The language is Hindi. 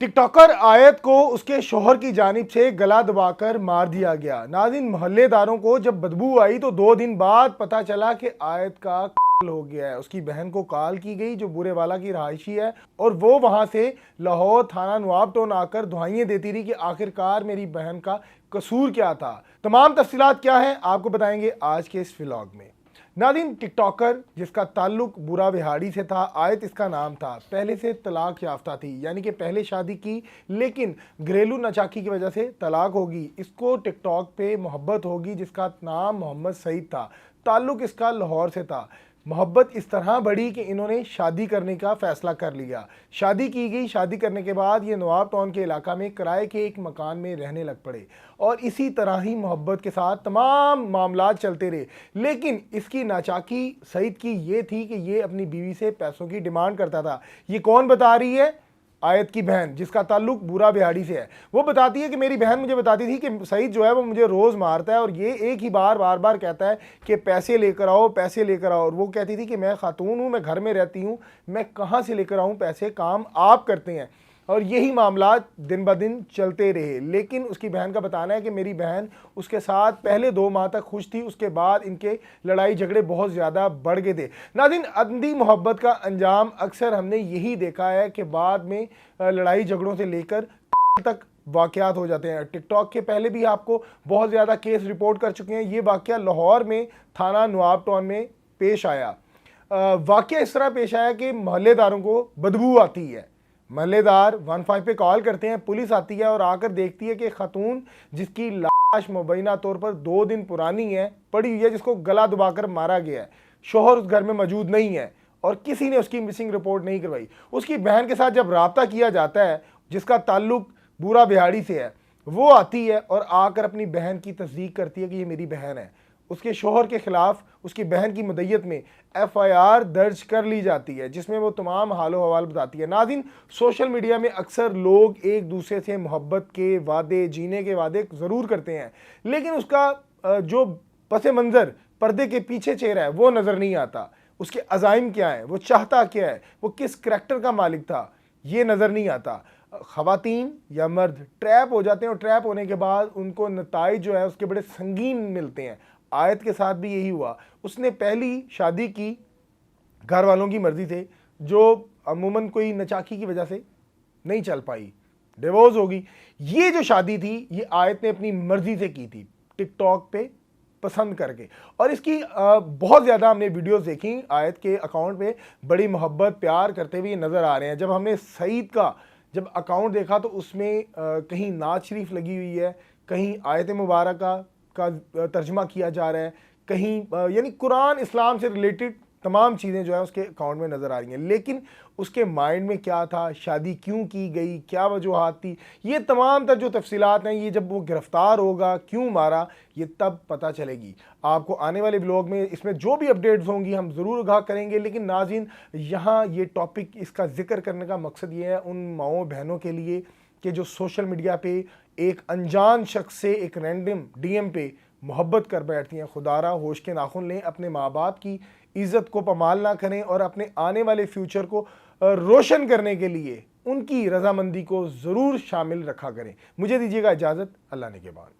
टिकटॉकर आयत को उसके शोहर की जानिब से गला दबाकर मार दिया गया। नाज़रीन, मोहल्लेदारों को जब बदबू आई तो 2 दिन बाद पता चला कि आयत का हो गया है। उसकी बहन को कॉल की गई जो बुरेवाला की रहायशी है और वो वहां से लाहौर थाना नवाब टाउन आकर दुआएं देती रही कि आखिरकार मेरी बहन का कसूर क्या था। तमाम तफसीलात क्या है आपको बताएंगे आज के इस व्लॉग में। नाज़रीन, टिकटॉकर जिसका ताल्लुक बुरा विहाड़ी से था, आयत इसका नाम था, पहले से तलाक याफ्ता थी, यानी कि पहले शादी की लेकिन घरेलू नाचाकी की वजह से तलाक होगी। इसको टिकटॉक पे मोहब्बत होगी जिसका नाम मोहम्मद सईद था। ताल्लुक इसका लाहौर से था। मोहब्बत इस तरह बढ़ी कि इन्होंने शादी करने का फ़ैसला कर लिया। शादी की गई। शादी करने के बाद ये नवाब टाउन के इलाका में किराए के एक मकान में रहने लग पड़े और इसी तरह ही मोहब्बत के साथ तमाम मामलात चलते रहे। लेकिन इसकी नाचाकी सईद की ये थी कि ये अपनी बीवी से पैसों की डिमांड करता था। ये कौन बता रही है? आयत की बहन, जिसका ताल्लुक बुरा बिहाड़ी से है। वो बताती है कि मेरी बहन मुझे बताती थी कि सईद जो है वो मुझे रोज़ मारता है और ये एक ही बार बार कहता है कि पैसे लेकर आओ, पैसे लेकर आओ। और वो कहती थी कि मैं खातून हूँ, मैं घर में रहती हूँ, मैं कहाँ से लेकर आऊँ पैसे, काम आप करते हैं। और यही मामला दिन ब दिन चलते रहे। लेकिन उसकी बहन का बताना है कि मेरी बहन उसके साथ पहले 2 माह तक खुश थी, उसके बाद इनके लड़ाई झगड़े बहुत ज़्यादा बढ़ गए थे। नाज़रीन, अंधी मोहब्बत का अंजाम अक्सर हमने यही देखा है कि बाद में लड़ाई झगड़ों से लेकर तक वाक़यात हो जाते हैं। टिकटॉक के पहले भी आपको बहुत ज़्यादा केस रिपोर्ट कर चुके हैं। ये वाक़या लाहौर में थाना नवाब टाउन में पेश आया। वाक़या इस तरह पेश आया कि मोहल्लेदारों को बदबू आती है। मोहल्लेदार 15 पे कॉल करते हैं, पुलिस आती है और आकर देखती है कि खातून जिसकी लाश मुबैना तौर पर 2 दिन पुरानी है, पड़ी हुई है, जिसको गला दबाकर मारा गया है। शोहर उस घर में मौजूद नहीं है और किसी ने उसकी मिसिंग रिपोर्ट नहीं करवाई। उसकी बहन के साथ जब रब्ता किया जाता है, जिसका ताल्लुक बूरा बिहाड़ी से है, वो आती है और आकर अपनी बहन की तस्दीक करती है कि ये मेरी बहन है। उसके शोहर के खिलाफ उसकी बहन की मदय्यत में FIR दर्ज कर ली जाती है, जिसमें वो तमाम हालो हवाल बताती है। नाज़रीन, सोशल मीडिया में अक्सर लोग एक दूसरे से मोहब्बत के वादे, जीने के वादे ज़रूर करते हैं, लेकिन उसका जो पस मंज़र, पर्दे के पीछे चेहरा है, वो नज़र नहीं आता। उसके अज़ाइम क्या है, वो चाहता क्या है, वो किस करैक्टर का मालिक था, ये नज़र नहीं आता। ख़वातीन या मर्द ट्रैप हो जाते हैं और ट्रैप होने के बाद उनको नताइज जो है उसके बड़े संगीन मिलते हैं। आयत के साथ भी यही हुआ। उसने पहली शादी की घर वालों की मर्जी से, जो अमूमन कोई नचाकी की वजह से नहीं चल पाई, डिवोर्स होगी। ये जो शादी थी ये आयत ने अपनी मर्जी से की थी, टिकटॉक पे पसंद करके। और इसकी बहुत ज़्यादा हमने वीडियोस देखी, आयत के अकाउंट पे बड़ी मोहब्बत प्यार करते हुए नज़र आ रहे हैं। जब हमने सईद का जब अकाउंट देखा तो उसमें कहीं नात शरीफ लगी हुई है, कहीं आयत मुबारक का तर्जमा किया जा रहा है, कहीं यानी कुरान इस्लाम से रिलेटेड तमाम चीज़ें जो है उसके अकाउंट में नज़र आ रही हैं। लेकिन उसके माइंड में क्या था, शादी क्यों की गई, क्या वजूहात थी, ये तमाम तर जो तफसीलात हैं, ये जब वो गिरफ़्तार होगा, क्यों मारा, ये तब पता चलेगी। आपको आने वाले व्लॉग में इसमें जो भी अपडेट्स होंगी हम ज़रूर आगाह करेंगे। लेकिन नाज़रीन, यहाँ ये टॉपिक, इसका जिक्र करने का मकसद ये है उन माओ बहनों के लिए कि जो सोशल मीडिया पे एक अनजान शख्स से एक रैंडम DM पे मोहब्बत कर बैठती हैं। खुदारा होश के नाखून लें, अपने माँ बाप की इज़्ज़त को पमाल ना करें और अपने आने वाले फ्यूचर को रोशन करने के लिए उनकी रजामंदी को ज़रूर शामिल रखा करें। मुझे दीजिएगा इजाज़त, अल्लाह ने के बाद।